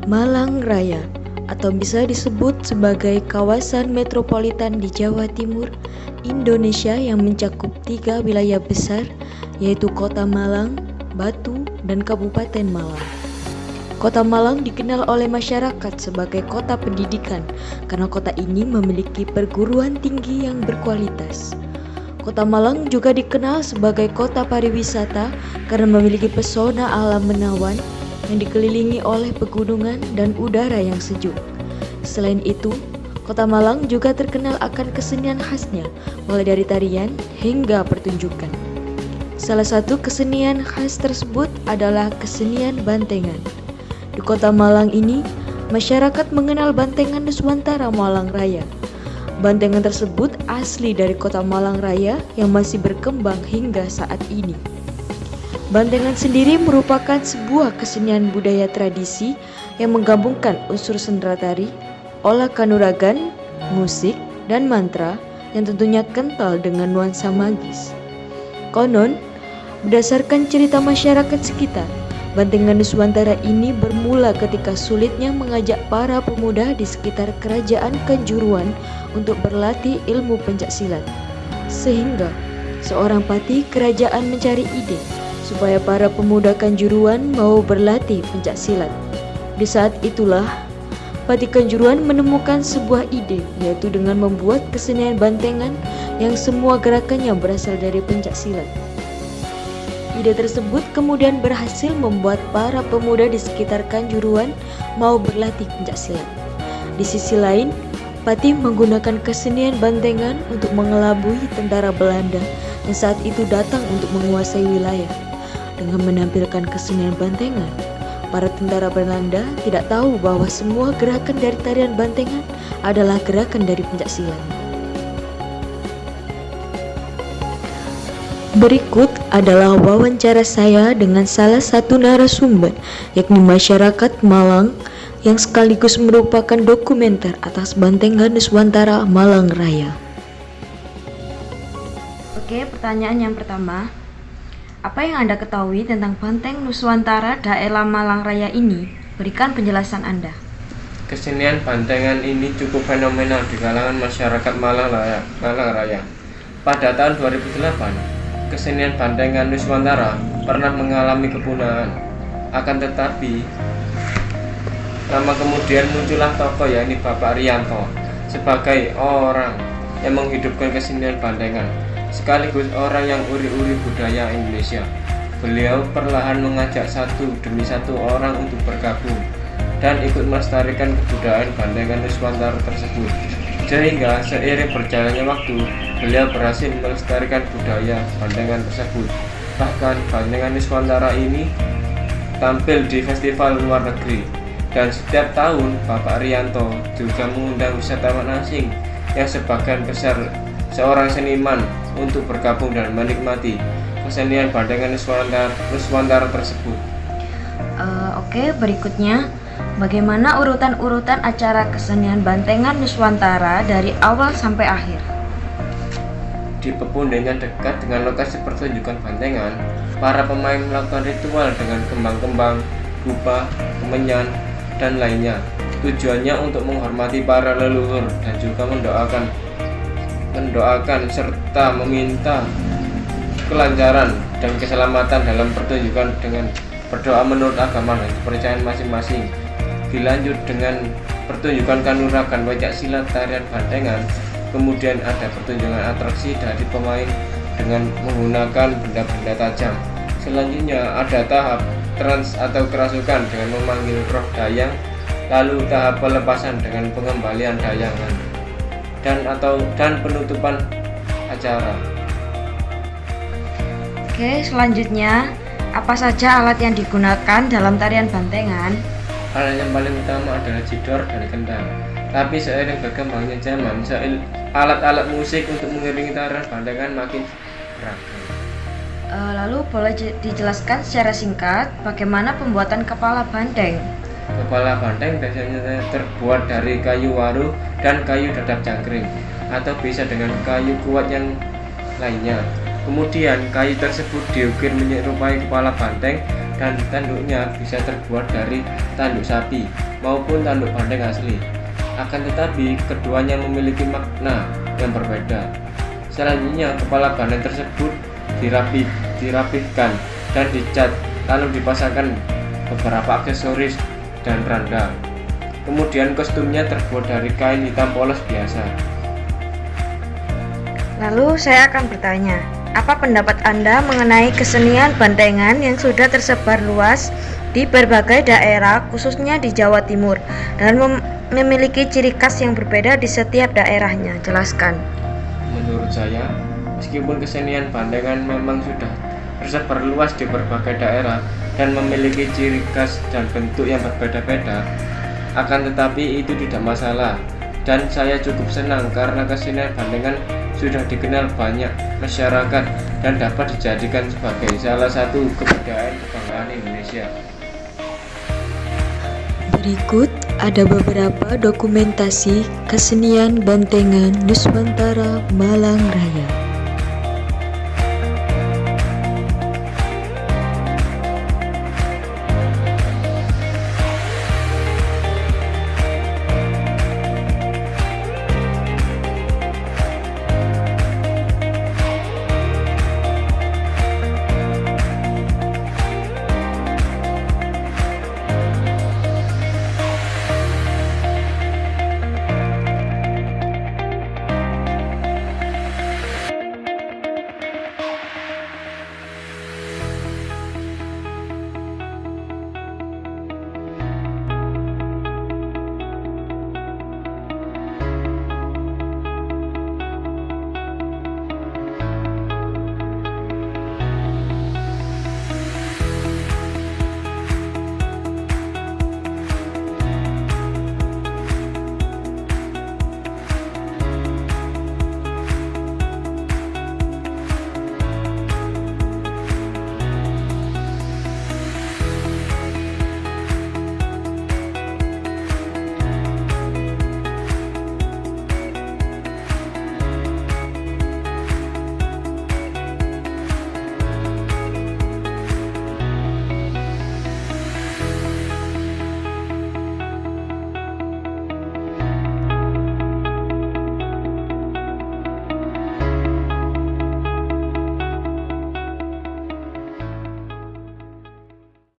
Malang Raya atau bisa disebut sebagai kawasan metropolitan di Jawa Timur, Indonesia yang mencakup 3 wilayah besar yaitu Kota Malang, Batu, dan Kabupaten Malang. Kota Malang dikenal oleh masyarakat sebagai kota pendidikan karena kota ini memiliki perguruan tinggi yang berkualitas. Kota Malang juga dikenal sebagai kota pariwisata karena memiliki pesona alam menawan yang dikelilingi oleh pegunungan dan udara yang sejuk. Selain itu, Kota Malang juga terkenal akan kesenian khasnya, mulai dari tarian hingga pertunjukan. Salah satu kesenian khas tersebut adalah kesenian bantengan. Di Kota Malang ini, masyarakat mengenal bantengan Nuswantara Malang Raya. Bantengan tersebut asli dari Kota Malang Raya yang masih berkembang hingga saat ini. Bantengan sendiri merupakan sebuah kesenian budaya tradisi yang menggabungkan unsur sendera tari, olah kanuragan, musik, dan mantra yang tentunya kental dengan nuansa magis. Konon, berdasarkan cerita masyarakat sekitar, bantengan Nuswantara ini bermula ketika sulitnya mengajak para pemuda di sekitar kerajaan Kanjuruan untuk berlatih ilmu pencaksilat. Sehingga seorang patih kerajaan mencari ide supaya para pemuda Kanjuruan mau berlatih pencaksilat. Di saat itulah patih Kanjuruan menemukan sebuah ide, yaitu dengan membuat kesenian bantengan yang semua gerakannya berasal dari pencaksilat. Ide tersebut kemudian berhasil membuat para pemuda di sekitar Kanjuruan mau berlatih pencaksilat. Di sisi lain, Patih menggunakan kesenian bantengan untuk mengelabui tentara Belanda yang saat itu datang untuk menguasai wilayah. Dengan menampilkan kesenian bantengan, para tentara Belanda tidak tahu bahwa semua gerakan dari tarian bantengan adalah gerakan dari pencaksilat. Berikut adalah wawancara saya dengan salah satu narasumber, yakni masyarakat Malang yang sekaligus merupakan dokumenter atas bantengan Nuswantara Malang Raya. Oke, pertanyaan yang pertama. Apa yang Anda ketahui tentang Banteng Nuswantara daerah Malang Raya ini? Berikan penjelasan Anda. Kesenian bantengan ini cukup fenomenal di kalangan masyarakat Malang Raya. Pada tahun 2008, kesenian bantengan Nuswantara pernah mengalami kepunahan. Akan tetapi, lama kemudian muncullah tokoh yakni Bapak Rianto sebagai orang yang menghidupkan kesenian bantengan, sekaligus orang yang uri-uri budaya Indonesia. Beliau perlahan mengajak satu demi satu orang untuk bergabung dan ikut melestarikan kebudayaan bantengan Nuswantara tersebut. Sehingga seiring berjalannya waktu, beliau berhasil melestarikan budaya bantengan tersebut. Bahkan bantengan Nuswantara ini tampil di festival luar negeri, dan setiap tahun Bapak Rianto juga mengundang wisatawan asing yang sebagian besar seorang seniman untuk bergabung dan menikmati kesenian bantengan Nuswantara tersebut. Oke, berikutnya, bagaimana urutan-urutan acara kesenian bantengan Nuswantara dari awal sampai akhir? Di pepundengan dekat dengan lokasi pertunjukan bantengan, para pemain melakukan ritual dengan kembang-kembang, dupa, kemenyan, dan lainnya. Tujuannya untuk menghormati para leluhur dan juga mendoakan serta meminta kelancaran dan keselamatan dalam pertunjukan dengan berdoa menurut agama dan kepercayaan masing-masing. Dilanjut dengan pertunjukan kanuragan, pencaksilat, tarian bantengan. Kemudian ada pertunjukan atraksi dari pemain dengan menggunakan benda-benda tajam. Selanjutnya ada tahap trans atau kerasukan dengan memanggil roh dayang. Lalu tahap pelepasan dengan pengembalian dayangan dan penutupan acara. Oke, selanjutnya, apa saja alat yang digunakan dalam tarian bantengan? Alat yang paling utama adalah jidor dan kendang. Tapi seiring berkembangnya zaman, alat-alat musik untuk mengiringi tarian bantengan makin beragam. Lalu boleh dijelaskan secara singkat bagaimana pembuatan kepala banteng? Kepala banteng biasanya terbuat dari kayu waru dan kayu dadap jangkring, atau bisa dengan kayu kuat yang lainnya. Kemudian kayu tersebut diukir menyerupai kepala banteng dan tanduknya bisa terbuat dari tanduk sapi maupun tanduk bandeng asli. Akan tetapi keduanya memiliki makna yang berbeda. Selanjutnya kepala bandeng tersebut dirapihkan dan dicat, lalu dipasangkan beberapa aksesoris dan randang. Kemudian kostumnya terbuat dari kain hitam polos biasa. Lalu saya akan bertanya, apa pendapat Anda mengenai kesenian bandengan yang sudah tersebar luas di berbagai daerah, khususnya di Jawa Timur, dan memiliki ciri khas yang berbeda di setiap daerahnya? Jelaskan. Menurut saya, meskipun kesenian bandengan memang sudah tersebar luas di berbagai daerah dan memiliki ciri khas dan bentuk yang berbeda-beda, akan tetapi itu tidak masalah, dan saya cukup senang karena kesenian bandengan sudah dikenal banyak masyarakat dan dapat dijadikan sebagai salah satu kebudayaan kebanggaan Indonesia. Berikut ada beberapa dokumentasi kesenian bandengan Nuswantara Malang Raya.